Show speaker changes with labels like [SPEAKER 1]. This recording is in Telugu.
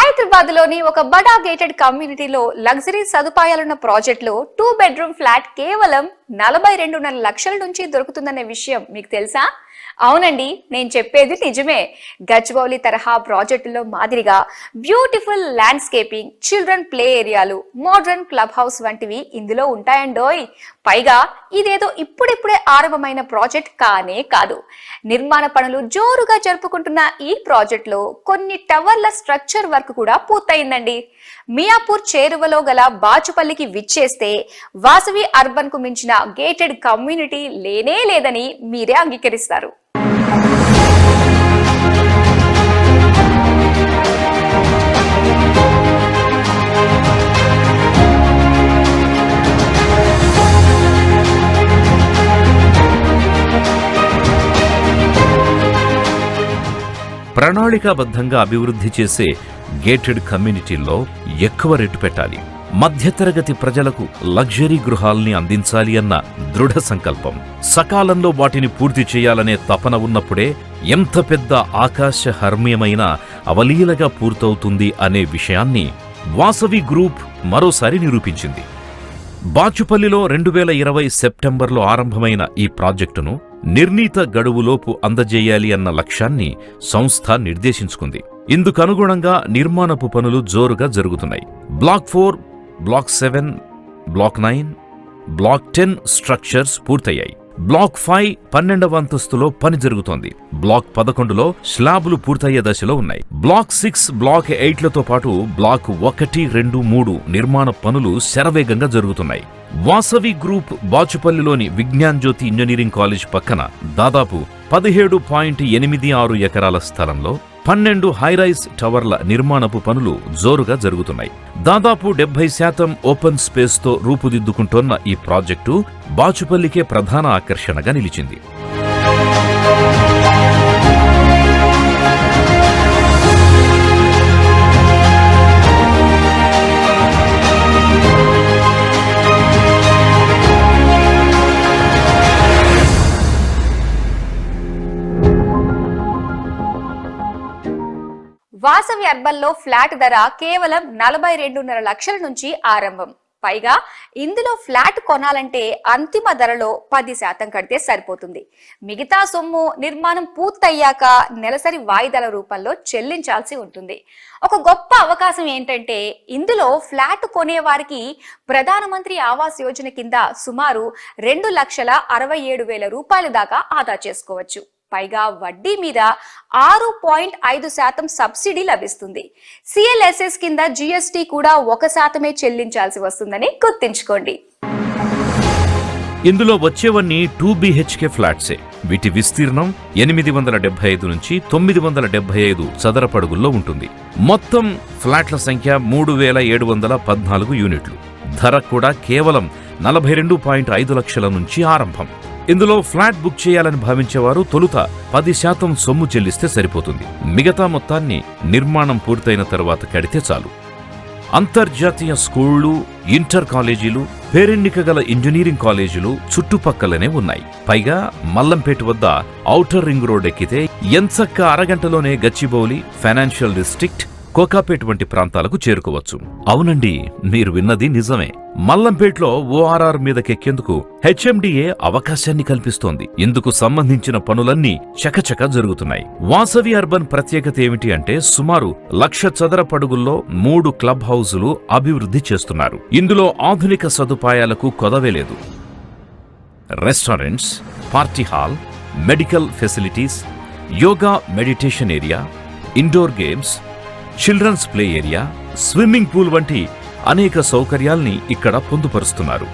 [SPEAKER 1] హైదరాబాద్లోని ఒక బడా గేటెడ్ కమ్యూనిటీలో లగ్జరీ సదుపాయాలున్న ప్రాజెక్టులో 2 బెడ్రూమ్ ఫ్లాట్ కేవలం 42.5 లక్షల నుంచి దొరుకుతుందనే విషయం మీకు తెలుసా? అవునండి, నేను చెప్పేది నిజమే. గచ్చిబౌలి తరహా ప్రాజెక్టులో మాదిరిగా బ్యూటిఫుల్ ల్యాండ్స్కేపింగ్, చిల్డ్రన్ ప్లే ఏరియాలు, మోడర్న్ క్లబ్ హౌస్ వంటివి ఇందులో ఉంటాయండోయ్. పైగా ఇదేదో ఇప్పుడిప్పుడే ఆరంభమైన ప్రాజెక్ట్ కానే కాదు. నిర్మాణ పనులు జోరుగా జరుపుకుంటున్న ఈ ప్రాజెక్టులో కొన్ని టవర్ల స్ట్రక్చర్ వర్క్ కూడా పూర్తయిందండి. మియాపూర్ చేరువలో గల బాచుపల్లికి విచ్చేస్తే వాసవి అర్బన్ కు మించిన గేటెడ్ కమ్యూనిటీ లేనే లేదని మీరే అంగీకరిస్తారు.
[SPEAKER 2] ప్రణాళికాబద్ధంగా అభివృద్ధి చేసే గేటెడ్ కమ్యూనిటీల్లో ఎక్కువ రేటు పెట్టాలి, మధ్యతరగతి ప్రజలకు లగ్జరీ గృహాల్ని అందించాలి అన్న దృఢ సంకల్పం, సకాలంలో వాటిని పూర్తి చేయాలనే తపన ఉన్నప్పుడే ఎంత పెద్ద ఆకాశహర్మ్యమైన అవలీలగా పూర్తవుతుంది అనే విషయాన్ని వాసవి గ్రూప్ మరోసారి నిరూపించింది. బాచుపల్లిలో 2020 సెప్టెంబర్లో ఆరంభమైన ఈ ప్రాజెక్టును నిర్ణీత గడువులోపు అందజేయాలి అన్న లక్ష్యాన్ని సంస్థ నిర్దేశించుకుంది. ఇందుకనుగుణంగా నిర్మాణపు పనులు జోరుగా జరుగుతున్నాయి. Block 4, block 7, block 9, block 10 structures పూర్తయ్యాయి. బ్లాక్ 5 12వ అంతస్తులో పని జరుగుతోంది. బ్లాక్ 11లో స్లాబులు పూర్తయ్యే దశలో ఉన్నాయి. బ్లాక్ 6, బ్లాక్ 8లతో పాటు బ్లాక్ 1, 2, 3 నిర్మాణ పనులు శరవేగంగా జరుగుతున్నాయి. వాసవి గ్రూప్ బాచుపల్లిలోని విజ్ఞాన్ జ్యోతి ఇంజనీరింగ్ కాలేజ్ పక్కన దాదాపు 17.86 ఎకరాల స్థలంలో 12 హైరైజ్ టవర్ల నిర్మాణపు పనులు జోరుగా జరుగుతున్నాయి. దాదాపు 70% ఓపెన్ స్పేస్తో రూపుదిద్దుకుంటోన్న ఈ ప్రాజెక్టు బాచుపల్లికే ప్రధాన ఆకర్షణగా నిలిచింది.
[SPEAKER 1] వాసవి అర్బన్ లో ఫ్లాట్ ధర కేవలం 42.5 లక్షల నుంచి ఆరంభం. పైగా ఇందులో ఫ్లాట్ కొనాలంటే అంతిమ ధరలో 10% కడితే సరిపోతుంది. మిగతా సొమ్ము నిర్మాణం పూర్తయ్యాక నెలసరి వాయిదాల రూపంలో చెల్లించాల్సి ఉంటుంది. ఒక గొప్ప అవకాశం ఏంటంటే ఇందులో ఫ్లాట్ కొనేవారికి ప్రధానమంత్రి ఆవాస్ యోజన కింద సుమారు 2,67,000 రూపాయల దాకా ఆదా చేసుకోవచ్చు. పైగా వడ్డీ మీద 6.5% సబ్సిడీ లభిస్తుంది. CLSS కింద GST కూడా 1% చెల్లించాల్సి వస్తుందని గుర్తుంచుకోండి.
[SPEAKER 2] ఇందులో వచ్చేవన్నీ 2 BHK ఫ్లాట్సే. వీటి విస్తీర్ణం 875 నుంచి 975 చదరపడుగుల్లో ఉంటుంది. మొత్తం ఫ్లాట్ల సంఖ్య 3,714 యూనిట్లు. ధర కూడా కేవలం 42.5 లక్షల నుంచి ఆరంభం. ఇందులో ఫ్లాట్ బుక్ చేయాలని భావించేవారు తొలుత 10% సొమ్ము చెల్లిస్తే సరిపోతుంది. మిగతా మొత్తాన్ని నిర్మాణం పూర్తయిన తరువాత కడితే చాలు. అంతర్జాతీయ స్కూళ్లు, ఇంటర్ కాలేజీలు, పేరెన్నిక గల ఇంజనీరింగ్ కాలేజీలు చుట్టుపక్కలనే ఉన్నాయి. పైగా మల్లంపేట వద్ద ఔటర్ రింగ్ రోడ్ ఎక్కితే ఎంచక్క అరగంటలోనే గచ్చిబౌలి, ఫైనాన్షియల్ డిస్ట్రిక్ట్, కోకాపేట్ వంటి ప్రాంతాలకు చేరుకోవచ్చు. అవునండి, మీరు విన్నది నిజమే. మల్లంపేట్లో ORR మీదకెక్కేందుకు HMDA అవకాశాన్ని కల్పిస్తోంది. ఇందుకు సంబంధించిన పనులన్నీ చకచక జరుగుతున్నాయి. వాసవి అర్బన్ ప్రత్యేకత ఏమిటి అంటే సుమారు 1,00,000 చదరపడుగుల్లో 3 క్లబ్ హౌజులు అభివృద్ధి చేస్తున్నారు. ఇందులో ఆధునిక సదుపాయాలకు కొదవే లేదు. Restaurants, party hall, medical facilities, yoga meditation area, indoor games, children's play area, swimming pool వంటి అనేక సౌకర్యాల్ని ఇక్కడ పొందుపరుస్తున్నారు.